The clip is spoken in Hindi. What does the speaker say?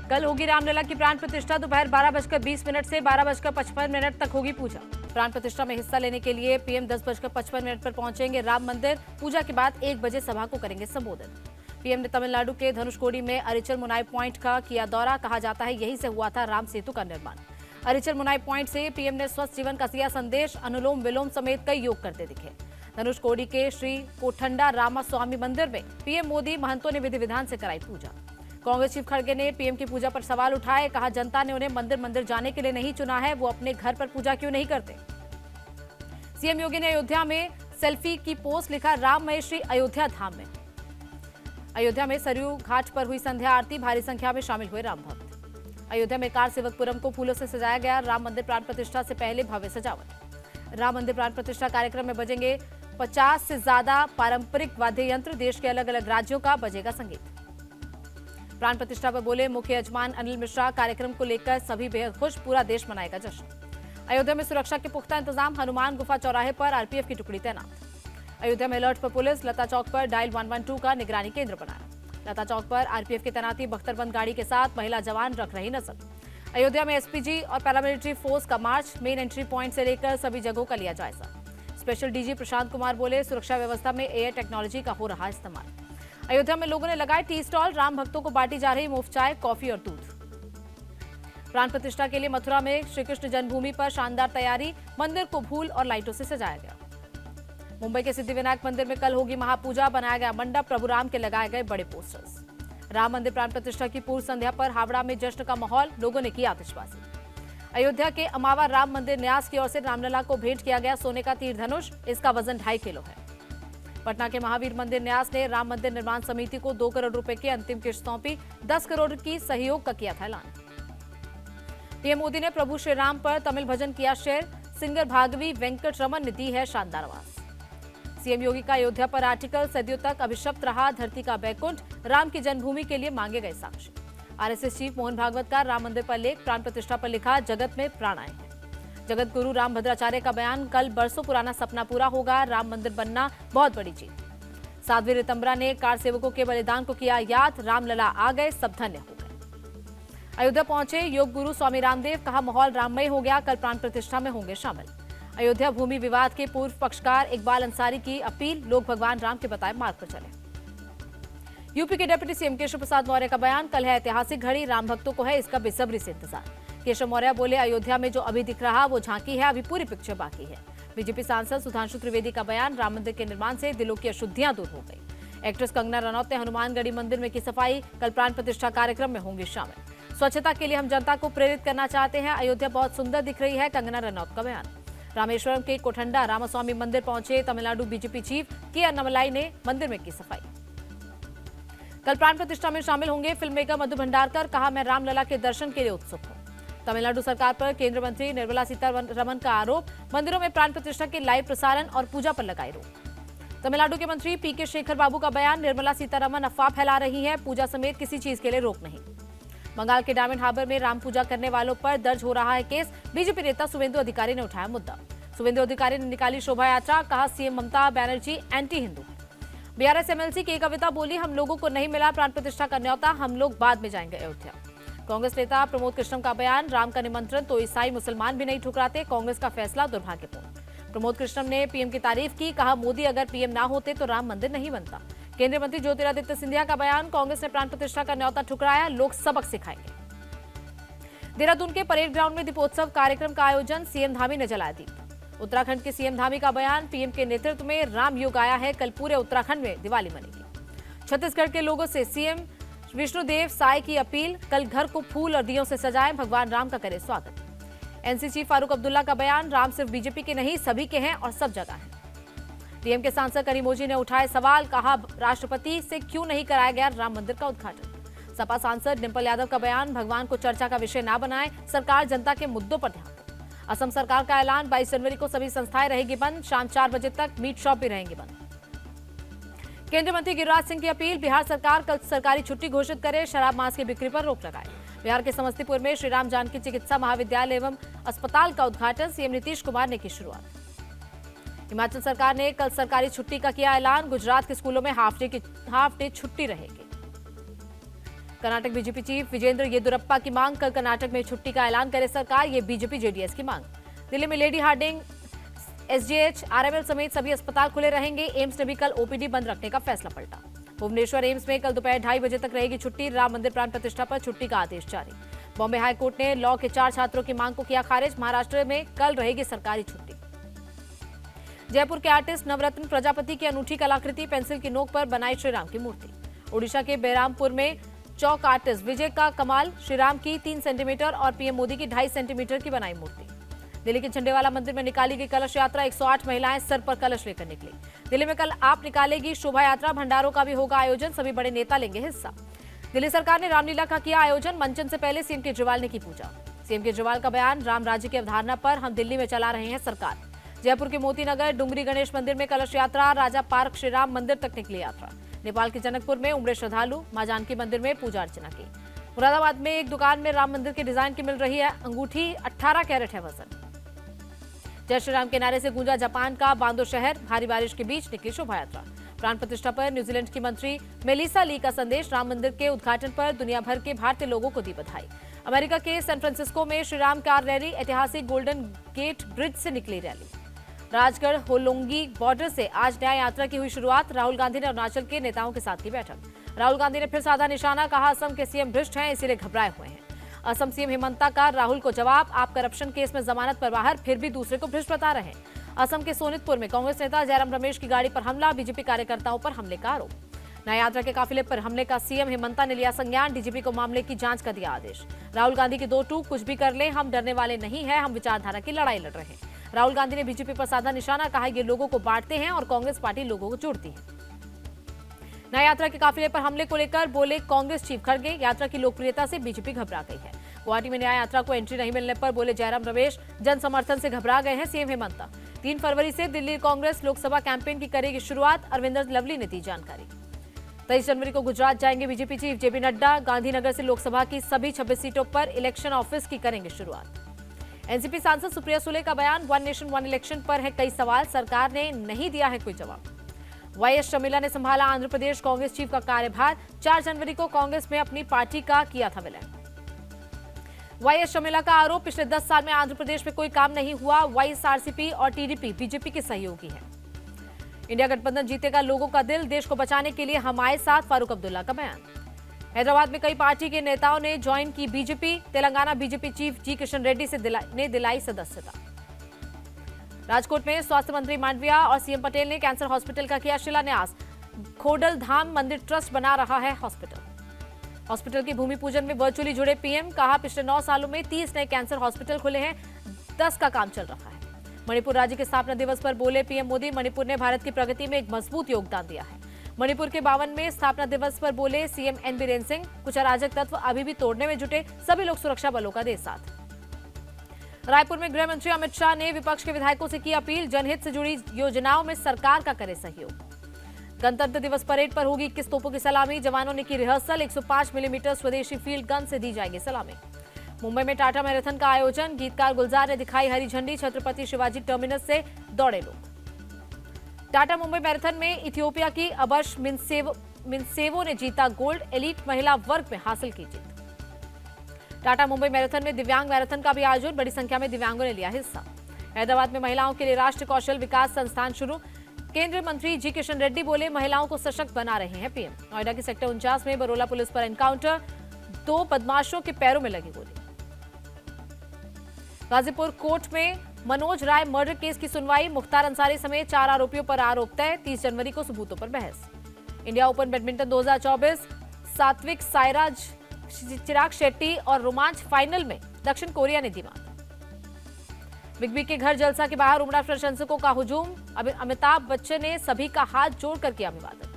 कल होगी रामलला की प्राण प्रतिष्ठा। दोपहर 12:20 से 12:55 तक होगी पूजा। प्राण प्रतिष्ठा में हिस्सा लेने के लिए पीएम 10:55 पर पहुंचेंगे राम मंदिर। पूजा के बाद 1 बजे सभा को करेंगे संबोधित। पीएम ने तमिलनाडु के धनुषकोडी में अरिचल मुनाई पॉइंट का किया दौरा। कहा जाता है यहीं से हुआ था राम सेतु का निर्माण। अरिचल मुनाई पॉइंट से पीएम ने स्वस्थ जीवन का दिया संदेश। अनुलोम विलोम समेत कई योग करते दिखे। धनुषकोडी के श्री कोठंडा रामास्वामी मंदिर में पीएम मोदी महंतों ने विधि विधान से कराई पूजा। कांग्रेस चीफ खड़गे ने पीएम की पूजा पर सवाल उठाए। कहा जनता ने उन्हें मंदिर जाने के लिए नहीं चुना है, वो अपने घर पर पूजा क्यों नहीं करते। सीएम योगी ने अयोध्या में सेल्फी की पोस्ट लिखा राममय श्री अयोध्या धाम में। अयोध्या में सरयू घाट पर हुई संध्या आरती। भारी संख्या में शामिल हुए राम भक्त। अयोध्या में कार सेवकपुरम को फूलों से सजाया गया। राम मंदिर प्राण प्रतिष्ठा से पहले भव्य सजावट। राम मंदिर प्राण प्रतिष्ठा कार्यक्रम में बजेंगे 50 से ज्यादा पारंपरिक वाद्य यंत्र। देश के अलग अलग राज्यों का बजेगा संगीत। प्राण प्रतिष्ठा पर बोले मुख्य यजमान अनिल मिश्रा। कार्यक्रम को लेकर सभी बेहद खुश। पूरा देश मनाएगा जश्न। अयोध्या में सुरक्षा के पुख्ता इंतजाम। हनुमान गुफा चौराहे पर आरपीएफ की टुकड़ी तैनात। अयोध्या में अलर्ट पर पुलिस। लता चौक पर डायल 112 का निगरानी केंद्र बनाया। लता चौक पर आरपीएफ की तैनाती। बख्तरबंद गाड़ी के साथ महिला जवान रख रही नजर। अयोध्या में एसपीजी और पैरामिलिट्री फोर्स का मार्च। मेन एंट्री पॉइंट से लेकर सभी जगहों का लिया जायजा। स्पेशल डीजी प्रशांत कुमार बोले सुरक्षा व्यवस्था में एआई टेक्नोलॉजी का हो रहा इस्तेमाल। अयोध्या में लोगों ने लगाए टी स्टॉल। राम भक्तों को बांटी जा रही मुफ्त चाय, कॉफी और दूध। प्राण प्रतिष्ठा के लिए मथुरा में श्रीकृष्ण जन्मभूमि पर शानदार तैयारी। मंदिर को फूल और लाइटों से सजाया गया। मुंबई के सिद्धिविनायक मंदिर में कल होगी महापूजा। बनाया गया मंडप। प्रभु राम के लगाए गए बड़े पोस्टर्स। राम मंदिर प्राण प्रतिष्ठा की पूर्व संध्या पर हावड़ा में जश्न का माहौल। लोगों ने किया आतिशबाजी। अयोध्या के अमावा राम मंदिर न्यास की ओर से रामलला को भेंट किया गया सोने का तीर धनुष। इसका वजन 2.5 किलो है। पटना के महावीर मंदिर न्यास ने राम मंदिर निर्माण समिति को 2 करोड़ रुपए की अंतिम किश्त सौंपी। 10 करोड़ की सहयोग का किया था ऐलान। पीएम मोदी ने प्रभु श्री राम पर तमिल भजन किया शेयर। सिंगर भागवी वेंकट रमन ने दी है शानदार आवाज। सीएम योगी का अयोध्या पर आर्टिकल सदियों तक अभिशप्त रहा धरती का बैकुंठ। राम की जन्मभूमि के लिए मांगे गए साक्ष्य। आरएसएस चीफ मोहन भागवत का राम मंदिर पर लेख। प्राण प्रतिष्ठा पर लिखा जगत में प्राण आए हैं। जगत गुरु राम भद्राचार्य का बयान। कल बरसों पुराना सपना पूरा होगा। राम मंदिर बनना बहुत बड़ी जीत। साध्वी रितंबरा ने कार सेवकों के बलिदान को किया याद। रामलला आ गए, सब धन्य हो गए। अयोध्या पहुंचे योग गुरु स्वामी रामदेव। कहा माहौल राममय हो गया। कल प्राण प्रतिष्ठा में होंगे शामिल। अयोध्या भूमि विवाद के पूर्व पक्षकार इकबाल अंसारी की अपील। लोग भगवान राम के बताए मार्ग पर चले। यूपी के डिप्टी सीएम केशव प्रसाद मौर्य का बयान। कल है ऐतिहासिक घड़ी। राम भक्तों को है इसका बेसब्री से इंतजार। केशव मौर्य बोले अयोध्या में जो अभी दिख रहा वो झांकी है, अभी पूरी पिक्चर बाकी है। बीजेपी सांसद सुधांशु त्रिवेदी का बयान। राम मंदिर के निर्माण से दिलों की अशुद्धियां दूर हो गई। एक्ट्रेस कंगना रनौत ने हनुमानगढ़ी मंदिर में की सफाई। कल प्राण प्रतिष्ठा कार्यक्रम में होंगी शामिल। स्वच्छता के लिए हम जनता को प्रेरित करना चाहते हैं। अयोध्या बहुत सुंदर दिख रही है, कंगना रनौत का बयान। रामेश्वरम के कोठंडा रामास्वामी मंदिर पहुंचे तमिलनाडु बीजेपी चीफ के अन्नामलाई ने मंदिर में की सफाई। कल प्राण प्रतिष्ठा में शामिल होंगे फिल्म मेकर मधु भंडारकर। कहा मैं रामलला के दर्शन के लिए उत्सुक हूं। तमिलनाडु सरकार पर केंद्रीय मंत्री निर्मला सीतारमण का आरोप। मंदिरों में प्राण प्रतिष्ठा के लाइव प्रसारण और पूजा पर लगाई रोक। तमिलनाडु के मंत्री पीके शेखर बाबू का बयान। निर्मला सीतारमण अफवाह फैला रही है। पूजा समेत किसी चीज के लिए रोक नहीं। बंगाल के डायमंड हार्बर में राम पूजा करने वालों पर दर्ज हो रहा है केस। बीजेपी नेता शुवेंदु अधिकारी ने उठाया मुद्दा। शुवेंदु अधिकारी ने निकाली शोभा यात्रा। कहा CM Mamata Banerjee anti Hindu. BRS MLC के कविता बोली हम लोगों को नहीं मिला प्राण प्रतिष्ठा का न्योता, हम लोग बाद में जाएंगे अयोध्या। कांग्रेस नेता प्रमोद कृष्णम का बयान। राम का निमंत्रण तो ईसाई मुसलमान भी नहीं ठुकराते। कांग्रेस का फैसला दुर्भाग्यपूर्ण। प्रमोद कृष्णम ने पीएम की तारीफ की। कहा मोदी अगर पीएम ना होते तो राम मंदिर नहीं बनता। केंद्रीय मंत्री ज्योतिरादित्य सिंधिया का बयान। कांग्रेस ने प्राण प्रतिष्ठा का न्योता ठुकराया, लोग सबक सिखाएंगे। देहरादून के परेड ग्राउंड में दीपोत्सव कार्यक्रम का आयोजन। सीएम धामी ने जलाया दीप। उत्तराखंड के सीएम धामी का बयान। पीएम के नेतृत्व में राम युग आया है। कल पूरे उत्तराखंड में दिवाली मनेगी। छत्तीसगढ़ के लोगों से सीएम विष्णुदेव साय की अपील। कल घर को फूल और दियों से सजाएं, भगवान राम का करे स्वागत। एनसी चीफ फारूक अब्दुल्ला का बयान। राम सिर्फ बीजेपी के नहीं सभी के हैं और सब जगह हैं। डीएम के सांसद करीमोजी ने उठाए सवाल। कहा राष्ट्रपति से क्यों नहीं कराया गया राम मंदिर का उद्घाटन। सपा सांसद डिंपल यादव का बयान। भगवान को चर्चा का विषय न बनाएं, सरकार जनता के मुद्दों पर ध्यान दे। असम सरकार का ऐलान। 22 जनवरी को सभी संस्थाएं रहेगी बंद। शाम 4 बजे तक मीट शॉप भी रहेंगे बंद। केंद्रीय मंत्री गिरिराज सिंह की अपील। बिहार सरकार कल सरकारी छुट्टी घोषित करे। शराब मांस की बिक्री पर रोक लगाए। बिहार के समस्तीपुर में श्री राम जानकी चिकित्सा महाविद्यालय एवं अस्पताल का उद्घाटन। सीएम नीतीश कुमार ने की शुरुआत। हिमाचल सरकार ने कल सरकारी छुट्टी का किया ऐलान। गुजरात के स्कूलों में हाफ डे छुट्टी रहेगी। कर्नाटक बीजेपी चीफ विजेंद्र येदुरप्पा की मांग, कल कर्नाटक में छुट्टी का ऐलान करे सरकार, ये बीजेपी जेडीएस की मांग। दिल्ली में लेडी हार्डिंग, एसजीएच, आरएमएल समेत सभी अस्पताल खुले रहेंगे। एम्स ने भी कल ओपीडी बंद रखने का फैसला पलटा। भुवनेश्वर एम्स में कल दोपहर 2:30 बजे तक रहेगी छुट्टी। राम मंदिर प्राण प्रतिष्ठा पर छुट्टी का आदेश जारी। बॉम्बे हाईकोर्ट ने लॉ के 4 छात्रों की मांग को किया खारिज। महाराष्ट्र में कल रहेगी सरकारी छुट्टी। जयपुर के आर्टिस्ट नवरत्न प्रजापति की अनूठी कलाकृति, पेंसिल की नोक पर बनाई श्रीराम की मूर्ति। ओडिशा के बेरामपुर में चौक आर्टिस्ट विजय का कमाल, श्रीराम की 3 सेंटीमीटर और पीएम मोदी की 2.5 सेंटीमीटर की बनाई मूर्ति। दिल्ली के झंडेवाला मंदिर में निकाली गई कलश यात्रा, 108 महिलाएं सर पर कलश लेकर निकली। दिल्ली में कल आप निकालेगी शोभा यात्रा, भंडारों का भी होगा आयोजन, सभी बड़े नेता लेंगे हिस्सा। दिल्ली सरकार ने रामलीला का किया आयोजन, मंचन से पहले सीएम केजरीवाल ने की पूजा। सीएम केजरीवाल का बयान, राम राज्य की अवधारणा पर हम दिल्ली में चला रहे हैं सरकार। जयपुर के मोती नगर डुंगरी गणेश मंदिर में कलश यात्रा, राजा पार्क श्रीराम मंदिर तक निकली यात्रा। नेपाल के जनकपुर में उमड़े श्रद्धालु, मां जानकी मंदिर में पूजा अर्चना की। मुरादाबाद में एक दुकान में राम मंदिर के डिजाइन की मिल रही है अंगूठी, 18 कैरेट है वजन। जय श्री राम के नारे से गूंजा जापान का बांदो शहर, भारी बारिश के बीच निकली शोभा यात्रा। प्राण प्रतिष्ठा पर न्यूजीलैंड की मंत्री मेलिसा ली का संदेश, राम मंदिर के उद्घाटन पर दुनिया भर के भारतीय लोगों को दी बधाई। अमेरिका के सैन फ्रांसिस्को में श्रीराम कार रैली, ऐतिहासिक गोल्डन गेट ब्रिज से निकली रैली। राजगढ़ होलोंगी बॉर्डर से आज न्याय यात्रा की हुई शुरुआत, राहुल गांधी ने अरुणाचल के नेताओं के साथ की बैठक। राहुल गांधी ने फिर साधा निशाना, कहा असम के सीएम भ्रष्ट हैं इसीलिए घबराए हुए हैं। असम सीएम हेमंता का राहुल को जवाब, आप करप्शन केस में जमानत पर बाहर, फिर भी दूसरे को भ्रष्ट बता रहे हैं। असम के सोनितपुर में कांग्रेस नेता जयराम रमेश की गाड़ी पर हमला, बीजेपी कार्यकर्ताओं पर हमले का आरोप। न्याय यात्रा के काफिले पर हमले का सीएम हेमंता ने लिया संज्ञान, डीजीपी को मामले की जांच का दिया आदेश। राहुल गांधी की 2 टूक, कुछ भी कर ले हम डरने वाले नहीं है, हम विचारधारा की लड़ाई लड़ रहे हैं। राहुल गांधी ने बीजेपी पर साधा निशाना, कहा ये लोगों को बांटते हैं और कांग्रेस पार्टी लोगों को जोड़ती है। न्याय यात्रा के काफिले पर हमले को लेकर बोले कांग्रेस चीफ खड़गे, यात्रा की लोकप्रियता से बीजेपी घबरा गई है। गुवाहाटी में न्याय यात्रा को एंट्री नहीं मिलने पर बोले जयराम रमेश, जन समर्थन से घबरा गए हैं सीएम हेमंता। 3 फरवरी से दिल्ली कांग्रेस लोकसभा कैंपेन की करेगी शुरुआत, अरविंदर लवली ने दी जानकारी। 23 जनवरी को गुजरात जाएंगे BJP chief JP Nadda, Gandhinagar से लोकसभा की सभी 26 सीटों पर इलेक्शन ऑफिस की करेंगे शुरुआत। एनसीपी सांसद सुप्रिया सुले का बयान, 1 नेशन 1 इलेक्शन पर है कई सवाल, सरकार ने नहीं दिया है कोई जवाब। वाईएस शर्मिला ने संभाला आंध्र प्रदेश कांग्रेस चीफ का कार्यभार, 4 जनवरी को कांग्रेस में अपनी पार्टी का किया था विलय। वाईएस शर्मिला का आरोप, पिछले 10 साल में आंध्र प्रदेश में कोई काम नहीं हुआ, वाईएसआरसीपी और टीडीपी बीजेपी के सहयोगी हैं। इंडिया गठबंधन जीतेगा लोगों का दिल, देश को बचाने के लिए हम आए साथ, फारूक अब्दुल्ला का बयान। हैदराबाद में कई पार्टी के नेताओं ने ज्वाइन की बीजेपी, तेलंगाना बीजेपी चीफ जी किशन रेड्डी ने दिलाई सदस्यता। राजकोट में स्वास्थ्य मंत्री मांडविया और सीएम पटेल ने कैंसर हॉस्पिटल का किया शिलान्यास, खोडल धाम मंदिर ट्रस्ट बना रहा है हॉस्पिटल। हॉस्पिटल की भूमि पूजन में वर्चुअली जुड़े पीएम, कहा पिछले 9 सालों में 30 नए कैंसर हॉस्पिटल खुले हैं, 10 का काम चल रहा है। मणिपुर राज्य के स्थापना दिवस पर बोले पीएम मोदी, मणिपुर ने भारत की प्रगति में एक मजबूत योगदान दिया है। मणिपुर के 52वें स्थापना दिवस पर बोले सीएम एन बीरेन सिंह, कुछ अराजक तत्व अभी भी तोड़ने में जुटे, सभी लोग सुरक्षा बलों का दे साथ। रायपुर में गृह मंत्री अमित शाह ने विपक्ष के विधायकों से की अपील, जनहित से जुड़ी योजनाओं में सरकार का करे सहयोग। गणतंत्र दिवस परेड पर होगी 21 तोपों की सलामी, जवानों ने की रिहर्सल, 105 मिलीमीटर स्वदेशी फील्ड गन से दी जाएगी सलामी। मुंबई में टाटा मैराथन का आयोजन, गीतकार गुलजार ने दिखाई हरी झंडी, छत्रपति शिवाजी टर्मिनस से दौड़े लोग। टाटा मुंबई मैराथन में इथियोपिया की अबश मिनसेवो ने जीता गोल्ड, एलीट महिला वर्ग में हासिल की जीत। टाटा मुंबई मैराथन में दिव्यांग मैराथन का भी आयोजन, बड़ी संख्या में दिव्यांगों ने लिया हिस्सा। हैदराबाद में महिलाओं के लिए राष्ट्रीय कौशल विकास संस्थान शुरू, केंद्रीय मंत्री जी किशन रेड्डी बोले महिलाओं को सशक्त बना रहे हैं पीएम। नोएडा के सेक्टर 49 में बरोला पुलिस पर एनकाउंटर, 2 बदमाशों के पैरों में लगी गोली। गाजीपुर कोर्ट में मनोज राय मर्डर केस की सुनवाई, मुख्तार अंसारी समेत 4 आरोपियों पर आरोप तय, 30 जनवरी को सबूतों पर बहस। India open badminton 2024, Satwik Sairaj, Chirag Shetty और रोमांच फाइनल में, दक्षिण कोरिया ने दी मात। बिग बी के घर जलसा के बाहर उमड़ा प्रशंसकों का हुजूम, अमिताभ बच्चन ने सभी का हाथ जोड़कर किया अभिवादन।